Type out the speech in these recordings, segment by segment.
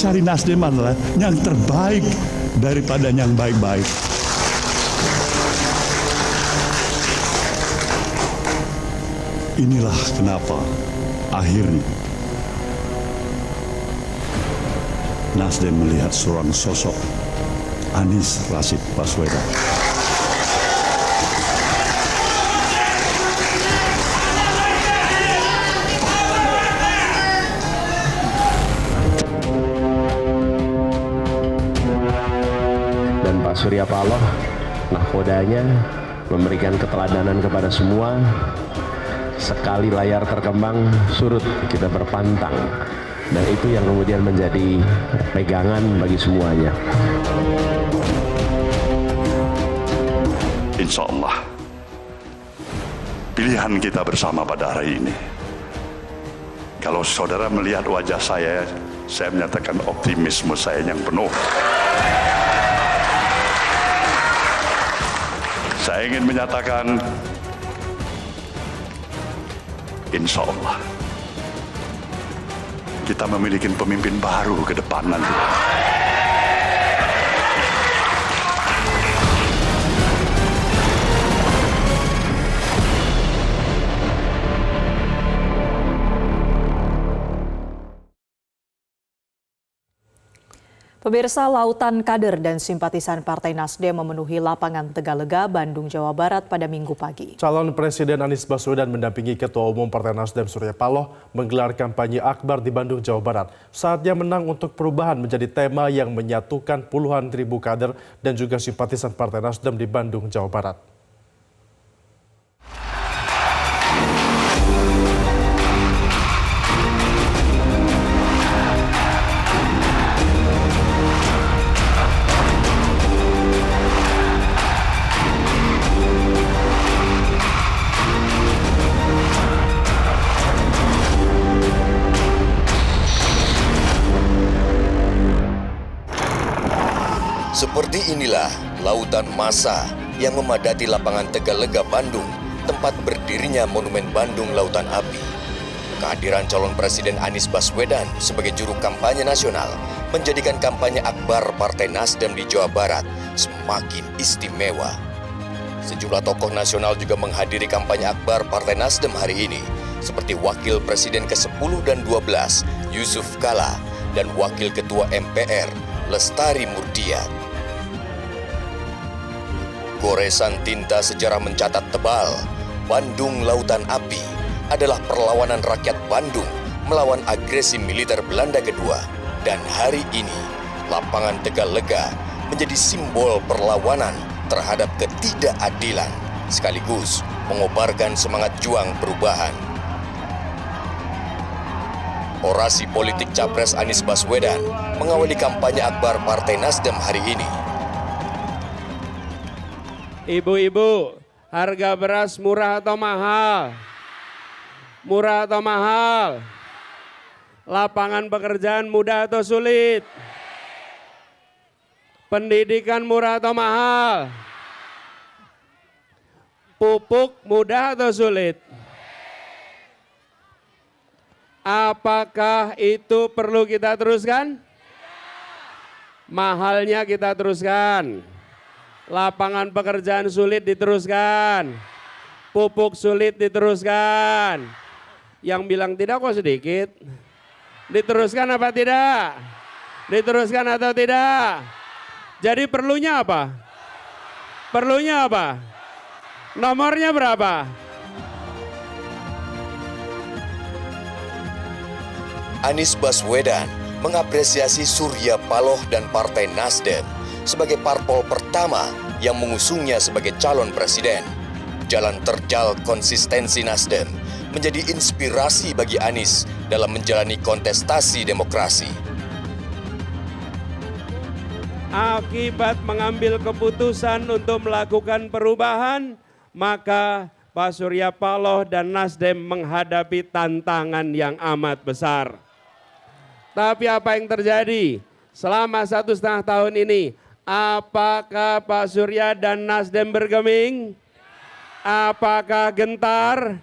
dicari Nasdem adalah yang terbaik daripada yang baik-baik. Inilah kenapa akhirnya Nasdem melihat seorang sosok Anies Rashid Baswedan. Dan Pak Surya Paloh, nahkodanya memberikan keteladanan kepada semua. Sekali layar terkembang, surut kita berpantang. Dan itu yang kemudian menjadi pegangan bagi semuanya. Insya Allah, pilihan kita bersama pada hari ini. Kalau saudara melihat wajah saya menyatakan optimisme saya yang penuh. Saya ingin menyatakan, insya Allah, kita memiliki pemimpin baru ke depan nanti. Pemirsa, lautan kader dan simpatisan Partai Nasdem memenuhi lapangan Tegalega, Bandung, Jawa Barat pada Minggu pagi. Calon Presiden Anies Baswedan mendampingi Ketua Umum Partai Nasdem Surya Paloh menggelar kampanye akbar di Bandung, Jawa Barat. Saatnya menang untuk perubahan menjadi tema yang menyatukan puluhan ribu kader dan juga simpatisan Partai Nasdem di Bandung, Jawa Barat. Seperti inilah lautan massa yang memadati lapangan Tegalega, Bandung, tempat berdirinya Monumen Bandung Lautan Api. Kehadiran calon Presiden Anies Baswedan sebagai juru kampanye nasional menjadikan kampanye akbar Partai Nasdem di Jawa Barat semakin istimewa. Sejumlah tokoh nasional juga menghadiri kampanye akbar Partai Nasdem hari ini, seperti Wakil Presiden ke-10 dan 12, Yusuf Kala, dan Wakil Ketua MPR, Lestari Murdiat. Goresan tinta sejarah mencatat tebal, Bandung Lautan Api adalah perlawanan rakyat Bandung melawan agresi militer Belanda kedua. Dan hari ini, lapangan Tegalega menjadi simbol perlawanan terhadap ketidakadilan, sekaligus mengobarkan semangat juang perubahan. Orasi politik Capres Anies Baswedan mengawali kampanye akbar Partai Nasdem hari ini. Ibu-ibu, harga beras murah atau mahal? Murah atau mahal? Lapangan pekerjaan mudah atau sulit? Pendidikan murah atau mahal? Pupuk mudah atau sulit? Apakah itu perlu kita teruskan? Mahalnya kita teruskan. Lapangan pekerjaan sulit diteruskan. Pupuk sulit diteruskan. Yang bilang tidak kok sedikit. Diteruskan apa tidak? Diteruskan atau tidak? Jadi perlunya apa? Perlunya apa? Nomornya berapa? Anies Baswedan mengapresiasi Surya Paloh dan Partai Nasdem sebagai parpol pertama yang mengusungnya sebagai calon presiden. Jalan terjal konsistensi Nasdem menjadi inspirasi bagi Anies dalam menjalani kontestasi demokrasi. Akibat mengambil keputusan untuk melakukan perubahan, maka Pak Surya Paloh dan Nasdem menghadapi tantangan yang amat besar. Tapi apa yang terjadi selama 1,5 tahun ini? Apakah Pak Surya dan Nasdem bergeming? Apakah gentar?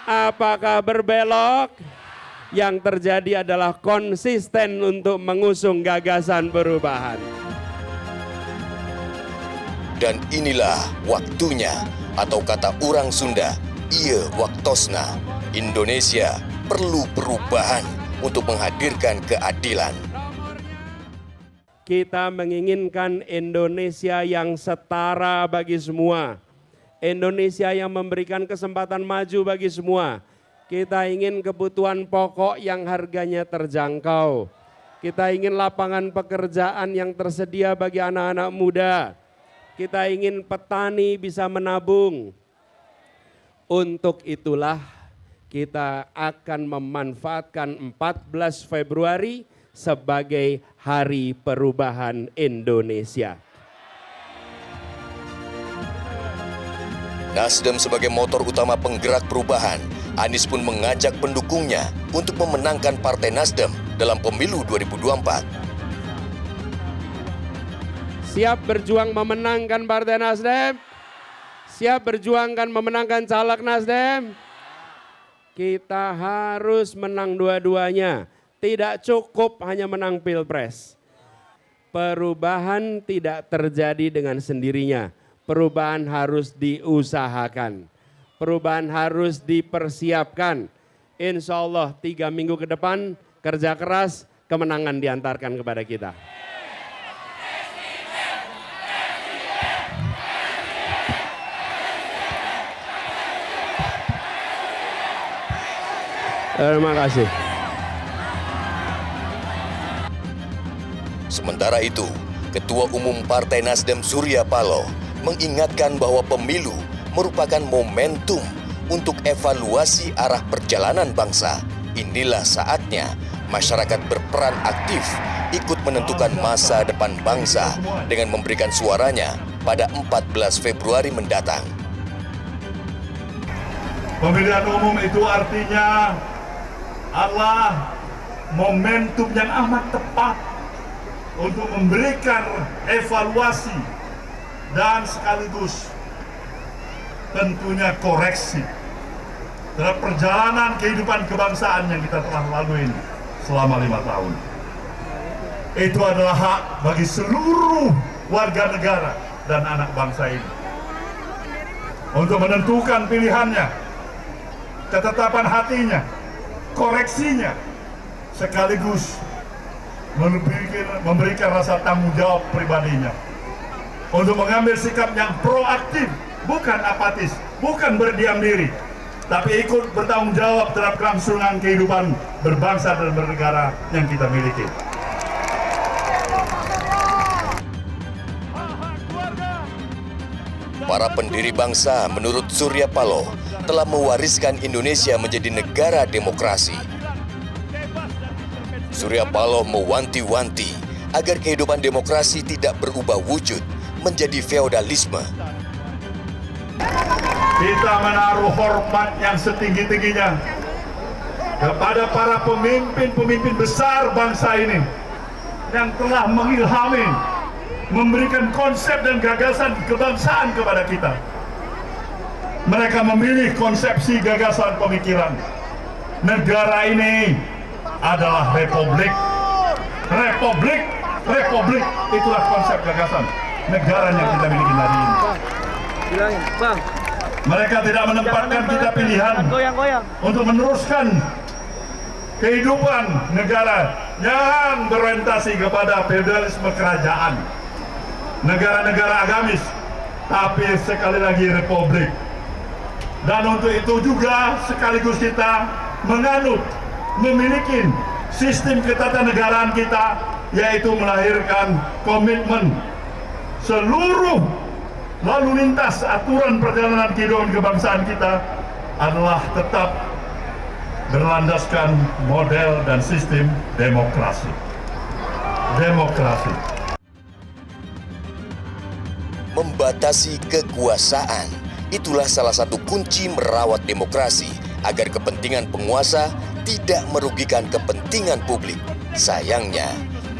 Apakah berbelok? Yang terjadi adalah konsisten untuk mengusung gagasan perubahan. Dan inilah waktunya, atau kata orang Sunda, ieu waktosna. Indonesia perlu perubahan untuk menghadirkan keadilan. Kita menginginkan Indonesia yang setara bagi semua. Indonesia yang memberikan kesempatan maju bagi semua. Kita ingin kebutuhan pokok yang harganya terjangkau. Kita ingin lapangan pekerjaan yang tersedia bagi anak-anak muda. Kita ingin petani bisa menabung. Untuk itulah kita akan memanfaatkan 14 Februari sebagai Hari Perubahan Indonesia. Nasdem sebagai motor utama penggerak perubahan, Anies pun mengajak pendukungnya untuk memenangkan Partai Nasdem dalam pemilu 2024. Siap berjuang memenangkan Partai Nasdem? Siap berjuangkan memenangkan caleg Nasdem? Kita harus menang dua-duanya. Tidak cukup hanya menang Pilpres. Perubahan tidak terjadi dengan sendirinya. Perubahan harus diusahakan. Perubahan harus dipersiapkan. Insya Allah 3 minggu ke depan kerja keras, kemenangan diantarkan kepada kita. Terima kasih. Sementara itu, Ketua Umum Partai Nasdem Surya Paloh mengingatkan bahwa pemilu merupakan momentum untuk evaluasi arah perjalanan bangsa. Inilah saatnya masyarakat berperan aktif ikut menentukan masa depan bangsa dengan memberikan suaranya pada 14 Februari mendatang. Pemilihan umum itu artinya adalah momentum yang amat tepat untuk memberikan evaluasi dan sekaligus tentunya koreksi terhadap perjalanan kehidupan kebangsaan yang kita telah lalui ini selama 5 tahun. Itu adalah hak bagi seluruh warga negara dan anak bangsa ini untuk menentukan pilihannya, ketetapan hatinya, koreksinya, sekaligus memberikan rasa tanggung jawab pribadinya untuk mengambil sikap yang proaktif, bukan apatis, bukan berdiam diri, tapi ikut bertanggung jawab terhadap kelangsungan kehidupan berbangsa dan bernegara yang kita miliki. Para pendiri bangsa menurut Surya Paloh telah mewariskan Indonesia menjadi negara demokrasi. Surya Paloh mewanti-wanti agar kehidupan demokrasi tidak berubah wujud menjadi feodalisme. Kita menaruh hormat yang setinggi-tingginya kepada para pemimpin-pemimpin besar bangsa ini yang telah mengilhami, memberikan konsep dan gagasan kebangsaan kepada kita. Mereka memilih konsepsi gagasan pemikiran. Negara ini adalah republik. Republik, republik, itulah konsep gagasan negara yang kita miliki hari ini. Mereka tidak menempatkan kita pilihan untuk meneruskan kehidupan negara yang berorientasi kepada feodalisme kerajaan, negara-negara agamis, tapi sekali lagi republik. Dan untuk itu juga sekaligus kita menganut, memiliki sistem ketatanegaraan kita, yaitu melahirkan komitmen seluruh lalu lintas aturan perjalanan kehidupan kebangsaan kita adalah tetap berlandaskan model dan sistem demokrasi. Demokrasi. Membatasi kekuasaan, itulah salah satu kunci merawat demokrasi agar kepentingan penguasa tidak merugikan kepentingan publik. Sayangnya,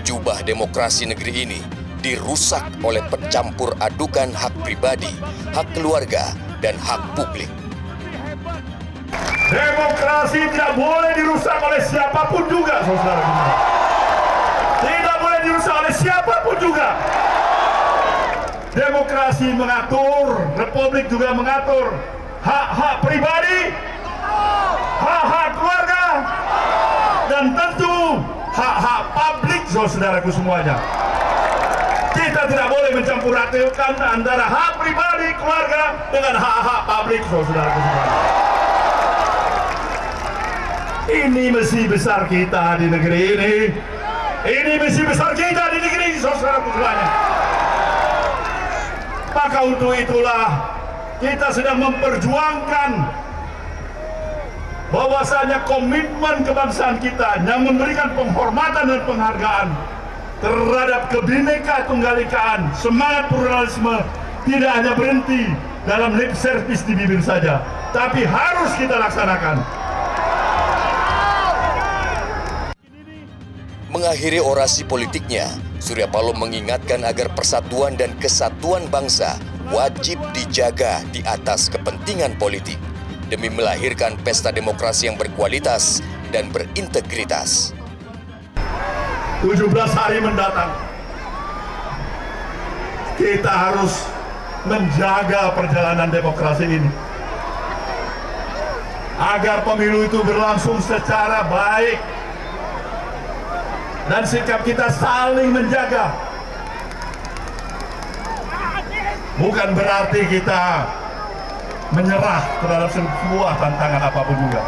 jubah demokrasi negeri ini dirusak oleh pencampur adukan hak pribadi, hak keluarga, dan hak publik. Demokrasi tidak boleh dirusak oleh siapapun juga, saudara. Tidak boleh dirusak oleh siapapun juga. Demokrasi mengatur, republik juga mengatur hak-hak pribadi, hak-hak keluarga, dan tentu hak-hak publik, saudaraku semuanya. Kita tidak boleh mencampur adukan antara hak pribadi, keluarga, dengan hak-hak publik, saudaraku semuanya. Ini misi besar kita di negeri ini. Ini misi besar kita di negeri ini, saudaraku semuanya. Maka untuk itulah kita sedang memperjuangkan bahwasanya komitmen kebangsaan kita yang memberikan penghormatan dan penghargaan terhadap Bhinneka Tunggal Ika, semangat pluralisme tidak hanya berhenti dalam lip service di bibir saja, tapi harus kita laksanakan. Mengakhiri orasi politiknya, Surya Paloh mengingatkan agar persatuan dan kesatuan bangsa wajib dijaga di atas kepentingan politik demi melahirkan pesta demokrasi yang berkualitas dan berintegritas. 17 hari mendatang, kita harus menjaga perjalanan demokrasi ini agar pemilu itu berlangsung secara baik dan sikap kita saling menjaga. Bukan berarti kita menyerah terhadap sebuah tantangan apapun juga.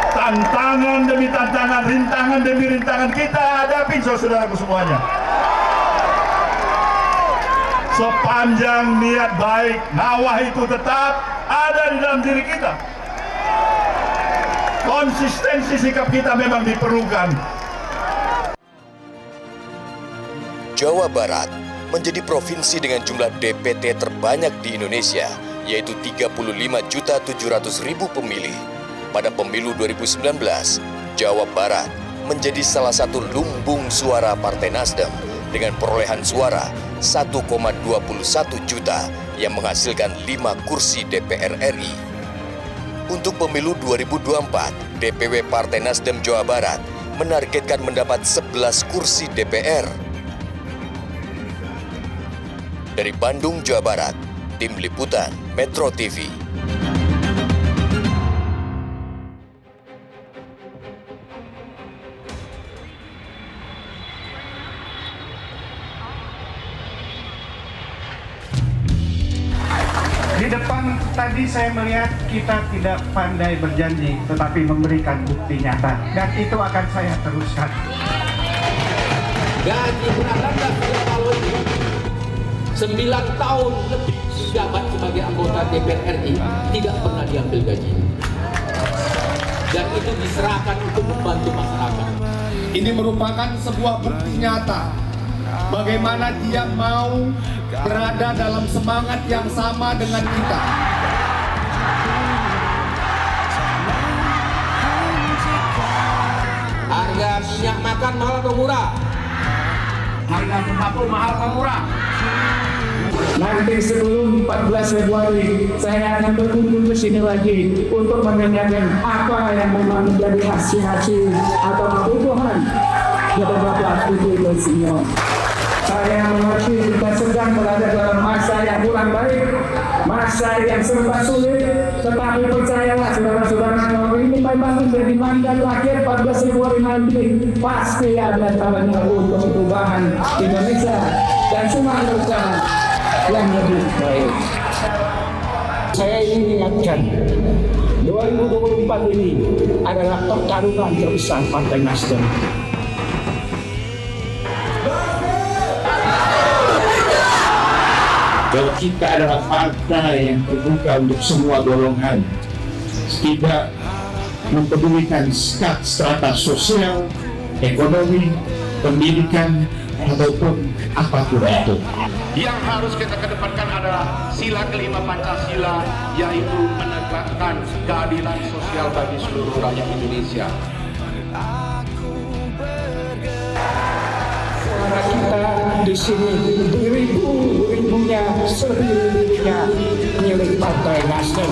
Tantangan demi tantangan, rintangan demi rintangan kita hadapi, saudaraku semuanya. Sepanjang niat baik, nawah itu tetap ada di dalam diri kita. Konsistensi sikap kita memang diperlukan. Jawa Barat menjadi provinsi dengan jumlah DPT terbanyak di Indonesia, yaitu 35.700.000 pemilih. Pada pemilu 2019, Jawa Barat menjadi salah satu lumbung suara Partai Nasdem dengan perolehan suara 1,21 juta yang menghasilkan 5 kursi DPR RI. Untuk pemilu 2024, DPW Partai Nasdem Jawa Barat menargetkan mendapat 11 kursi DPR. Dari Bandung, Jawa Barat, Tim Liputan Metro TV. Di depan tadi saya melihat kita tidak pandai berjanji, tetapi memberikan bukti nyata. Dan itu akan saya teruskan. Gaji bulanan dan Surya Paloh ini 9 tahun lebih menjabat sebagai anggota DPR RI tidak pernah diambil gaji. Dan itu diserahkan untuk membantu masyarakat. Ini merupakan sebuah bukti nyata bagaimana dia mau berada dalam semangat yang sama dengan kita. Harga minyak makan mahal atau murah? Harga sembako mahal atau murah? Nanti sebelum 14 Februari saya akan berkunjung ke sini lagi untuk menanyakan apa yang memang menjadi aspirasi atau kebutuhan beberapa aktivis dan senior. Saya mengerti kita sedang berada dalam masa yang kurang baik, masa yang serba sulit, tetapi percayalah saudara-saudara, ini memang menjadi mandat lahir 14 Februari nanti pasti ada talannya untuk perubahan Indonesia dan Sumatera yang lebih baik. Saya ingin ingatkan, 2024 ini adalah pertarungan terbesar Partai Nasdem. Kalau kita adalah partai yang terbuka untuk semua golongan, tidak mempedulikan strata sosial, ekonomi, pendidikan, ataupun apapun itu. Yang harus kita kedepankan adalah sila kelima Pancasila, yaitu menegakkan keadilan sosial bagi seluruh rakyat Indonesia. Suara kita di sini beribu-ribunya, seribu-ribunya milik Partai Nasdem.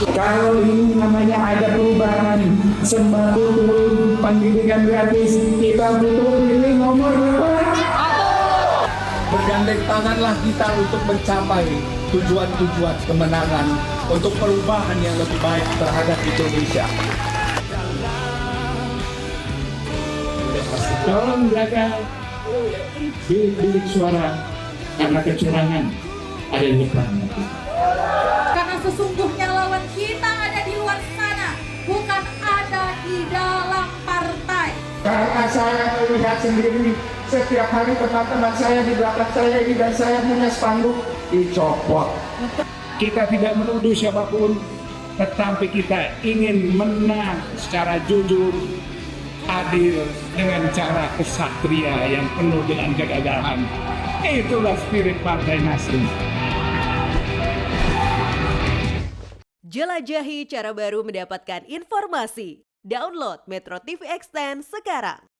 Kalau ini namanya ada perubahan, sembako turun, pendidikan gratis, kita butuh pilih nomor berapa? Bergandeng tanganlah kita untuk mencapai tujuan-tujuan kemenangan, untuk perubahan yang lebih baik terhadap Indonesia. Tolong jaga bilik suara karena kecurangan ada di depan. Karena sesungguhnya lawan kita ada di luar sana, bukan ada di dalam partai. Karena saya melihat sendiri setiap hari teman-teman saya di belakang saya ini dan saya punya spanduk dicopot. Kita tidak menuduh siapapun, tetapi kita ingin menang secara jujur, adil, dengan cara kesatria yang penuh dengan kegagalan. Itulah spirit Partai Nasdem. Jelajahi cara baru mendapatkan informasi. Download Metro TV Extend sekarang.